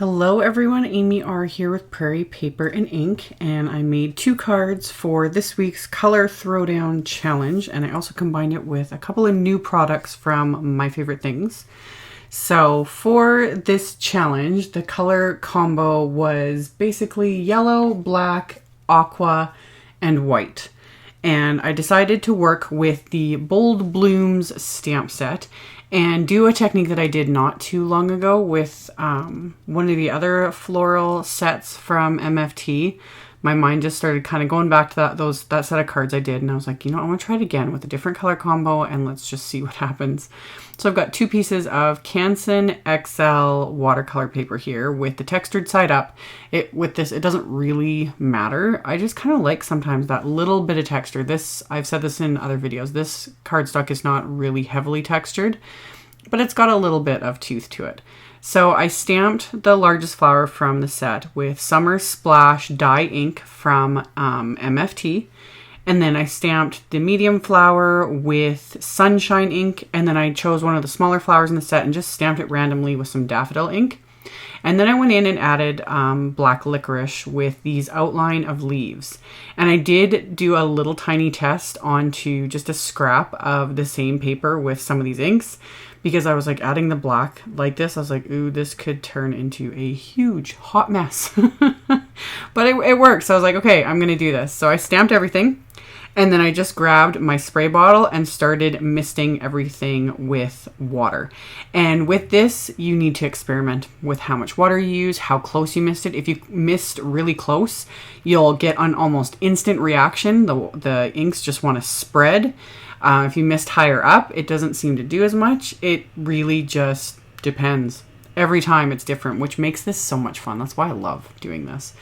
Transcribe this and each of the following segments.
Hello everyone, AmyR here with Prairie Paper and Ink, and I made 2 cards for this week's Color Throwdown Challenge, and I also combined it with a couple of new products from My Favorite Things. So for this challenge, the color combo was basically yellow, black, aqua, and white. And I decided to work with the Bold Blooms stamp set and do a technique that I did not too long ago with one of the other floral sets from MFT. My mind just started kind of going back to that set of cards I did, and I was like, you know, I want to try it again with a different color combo, and let's just see what happens. So I've got 2 pieces of Canson XL watercolor paper here with the textured side up. With this, it doesn't really matter. I just kind of like sometimes that little bit of texture. I've said this in other videos, this cardstock is not really heavily textured, but it's got a little bit of tooth to it. So I stamped the largest flower from the set with Summer Splash dye ink from MFT. And then I stamped the medium flower with Sunshine ink. And then I chose one of the smaller flowers in the set and just stamped it randomly with some daffodil ink. And then I went in and added black licorice with these outline of leaves. And I did do a little tiny test onto just a scrap of the same paper with some of these inks, because I was like adding the black like this. I was like, ooh, this could turn into a huge hot mess. But it worked. So I was like, okay, I'm going to do this. So I stamped everything. And then I just grabbed my spray bottle and started misting everything with water. And with this, you need to experiment with how much water you use, how close you mist it. If you mist really close, you'll get an almost instant reaction. The inks just want to spread. If you mist higher up, it doesn't seem to do as much. It really just depends. Every time it's different, which makes this so much fun. That's why I love doing this.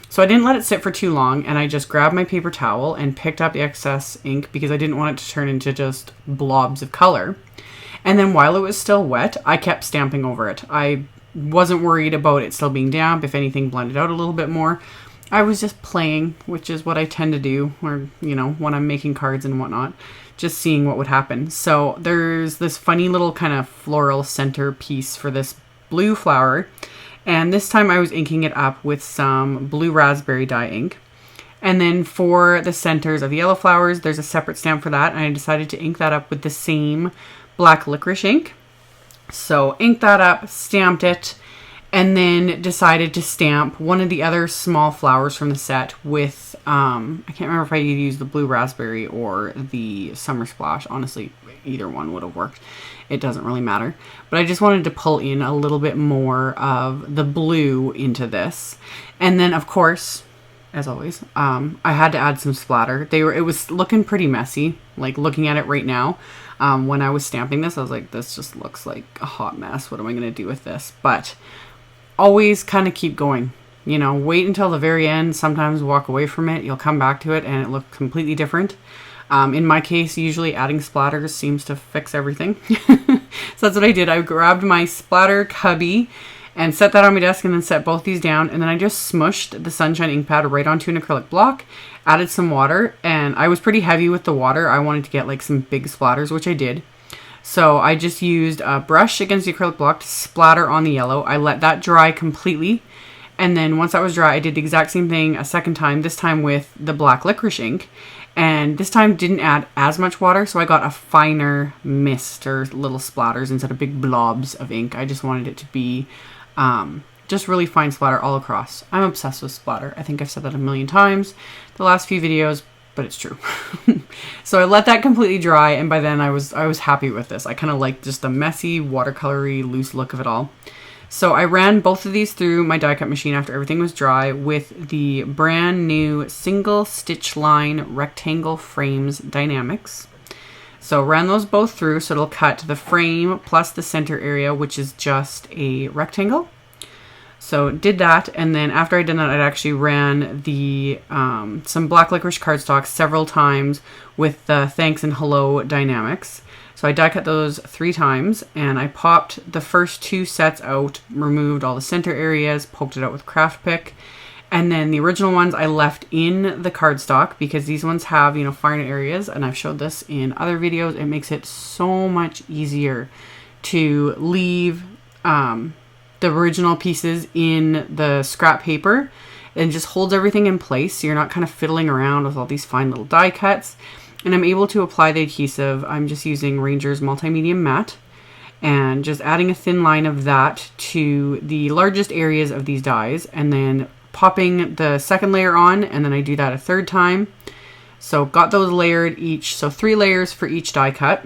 So I didn't let it sit for too long, and I just grabbed my paper towel and picked up the excess ink because I didn't want it to turn into just blobs of color. And then while it was still wet, I kept stamping over it. I wasn't worried about it still being damp. If anything blended out a little bit more, I was just playing, which is what I tend to do, or, you know, when I'm making cards and whatnot, just seeing what would happen. So there's this funny little kind of floral center piece for this blue flower. And this time I was inking it up with some blue raspberry dye ink. And then for the centers of the yellow flowers, there's a separate stamp for that. And I decided to ink that up with the same black licorice ink. So inked that up, stamped it, and then decided to stamp one of the other small flowers from the set with, I can't remember if I used the blue raspberry or the Summer Splash. Honestly, either one would have worked. It doesn't really matter. But I just wanted to pull in a little bit more of the blue into this. And then, of course, as always, I had to add some splatter. It was looking pretty messy, like looking at it right now. When I was stamping this, I was like, this just looks like a hot mess. What am I going to do with this? But always kind of keep going. You know, wait until the very end. Sometimes walk away from it. You'll come back to it and it looks completely different. In my case, usually adding splatters seems to fix everything. So that's what I did. I grabbed my splatter cubby and set that on my desk and then set both these down. And then I just smushed the Sunshine ink pad right onto an acrylic block, added some water, and I was pretty heavy with the water. I wanted to get like some big splatters, which I did. So I just used a brush against the acrylic block to splatter on the yellow. I let that dry completely. And then once that was dry, I did the exact same thing a second time, this time with the black licorice ink. And this time didn't add as much water, so I got a finer mist or little splatters instead of big blobs of ink. I just wanted it to be just really fine splatter all across. I'm obsessed with splatter. I think I've said that a million times the last few videos, but it's true. So I let that completely dry, and by then I was happy with this. I kind of liked just the messy, watercolory, loose look of it all. So I ran both of these through my die cut machine after everything was dry with the brand new single stitch line rectangle frames dynamics. So ran those both through, so it'll cut the frame plus the center area, which is just a rectangle. So did that, and then after I did that, I actually ran the some black licorice cardstock several times with the thanks and hello dynamics. So I die cut those 3 times, and I popped the first 2 sets out, removed all the center areas, poked it out with craft pick, and then the original ones I left in the cardstock because these ones have, you know, finer areas, and I've showed this in other videos. It makes it so much easier to leave the original pieces in the scrap paper and just holds everything in place, so you're not kind of fiddling around with all these fine little die cuts. And I'm able to apply the adhesive. I'm just using Ranger's Multi-Medium Matte and just adding a thin line of that to the largest areas of these dies, and then popping the second layer on, and then I do that a third time. So got those layered each, so 3 layers for each die cut.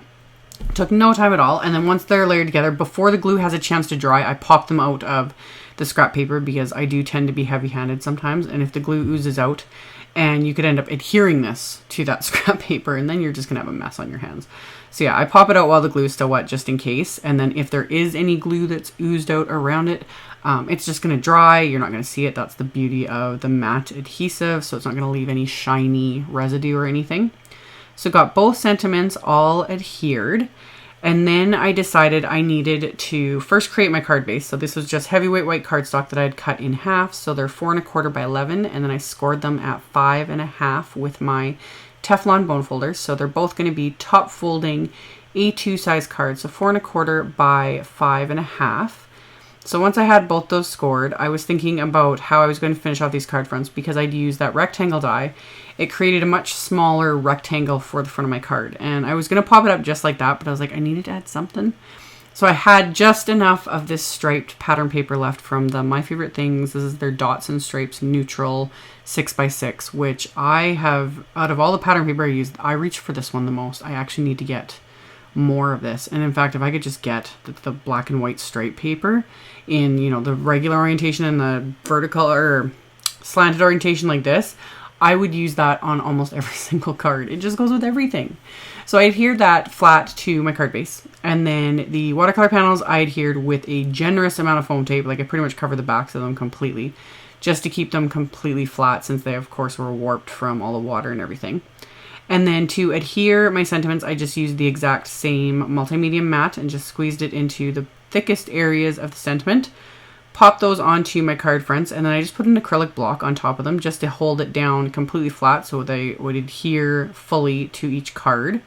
Took no time at all, and then once they're layered together, before the glue has a chance to dry, I pop them out of the scrap paper because I do tend to be heavy-handed sometimes, and if the glue oozes out, and you could end up adhering this to that scrap paper, and then you're just gonna have a mess on your hands. So yeah, I pop it out while the glue is still wet just in case, and then if there is any glue that's oozed out around it, it's just gonna dry. You're not gonna see it. That's the beauty of the matte adhesive, so it's not gonna leave any shiny residue or anything. So got both sentiments all adhered, and then I decided I needed to first create my card base. So this was just heavyweight white cardstock that I had cut in half. So they're 4 1/4 by 11, and then I scored them at 5 1/2 with my Teflon bone folders. So they're both going to be top folding A2 size cards. So 4 1/4 by 5 1/2. So once I had both those scored, I was thinking about how I was going to finish off these card fronts because I'd used that rectangle die. It created a much smaller rectangle for the front of my card. And I was going to pop it up just like that, but I was like, I needed to add something. So I had just enough of this striped pattern paper left from the My Favorite Things. This is their Dots and Stripes Neutral 6x6, which I have, out of all the pattern paper I used, I reach for this one the most. I actually need to get more of this. And in fact, if I could just get the black and white stripe paper in, you know, the regular orientation and the vertical or slanted orientation like this, I would use that on almost every single card. It just goes with everything. So I adhered that flat to my card base. And then the watercolor panels I adhered with a generous amount of foam tape. Like I pretty much covered the backs of them completely just to keep them completely flat, since they of course were warped from all the water and everything. And then to adhere my sentiments, I just used the exact same multi-medium matte and just squeezed it into the thickest areas of the sentiment. Pop those onto my card fronts, and then I just put an acrylic block on top of them just to hold it down completely flat so they would adhere fully to each card.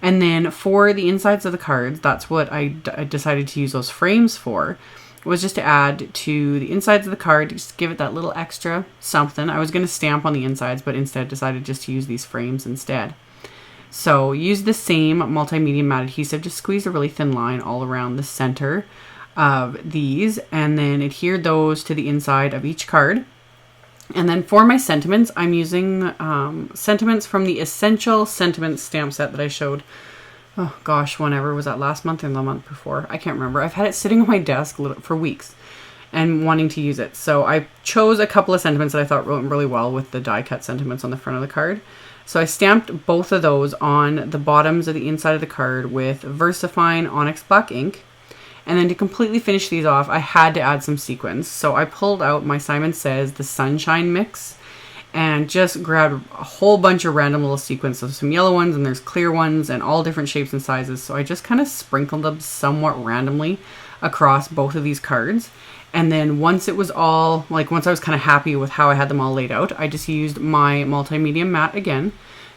And then for the insides of the cards, that's what I decided to use those frames for, was just to add to the insides of the card, just give it that little extra something. I was going to stamp on the insides, but instead decided just to use these frames instead. So use the same multi-medium matte adhesive, just squeeze a really thin line all around the center of these, and then adhere those to the inside of each card. And then for my sentiments, I'm using sentiments from the Essential Sentiments stamp set that I showed, oh gosh, whenever, was that last month or the month before? I can't remember. I've had it sitting on my desk for weeks and wanting to use it. So I chose a couple of sentiments that I thought went really well with the die cut sentiments on the front of the card. So I stamped both of those on the bottoms of the inside of the card with VersaFine Onyx Black ink. And then to completely finish these off, I had to add some sequins. So I pulled out my Simon Says the Sunshine Mix and just grabbed a whole bunch of random little sequins. So some yellow ones, and there's clear ones, and all different shapes and sizes. So I just kind of sprinkled them somewhat randomly across both of these cards. And then once it was all, like once I was kind of happy with how I had them all laid out, I just used my multi-medium matte again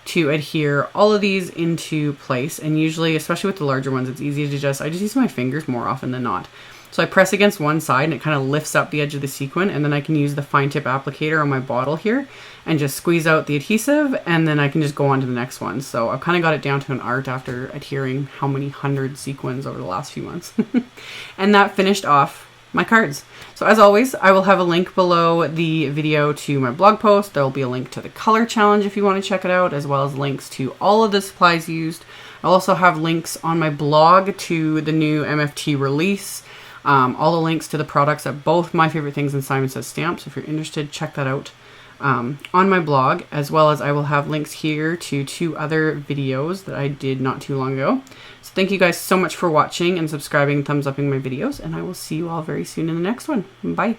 to adhere all of these into place. And usually, especially with the larger ones, it's easy to I just use my fingers more often than not. So I press against one side and it kind of lifts up the edge of the sequin, and then I can use the fine tip applicator on my bottle here and just squeeze out the adhesive, and then I can just go on to the next one. So I've kind of got it down to an art after adhering how many hundred sequins over the last few months. And that finished off my cards. So as always, I will have a link below the video to my blog post. There will be a link to the color challenge if you want to check it out, as well as links to all of the supplies used. I'll also have links on my blog to the new MFT release, all the links to the products at both My Favorite Things and Simon Says Stamps. If you're interested, check that out on my blog, as well as I will have links here to 2 other videos that I did not too long ago. So thank you guys so much for watching and subscribing, thumbs upping my videos, and I will see you all very soon in the next one. Bye.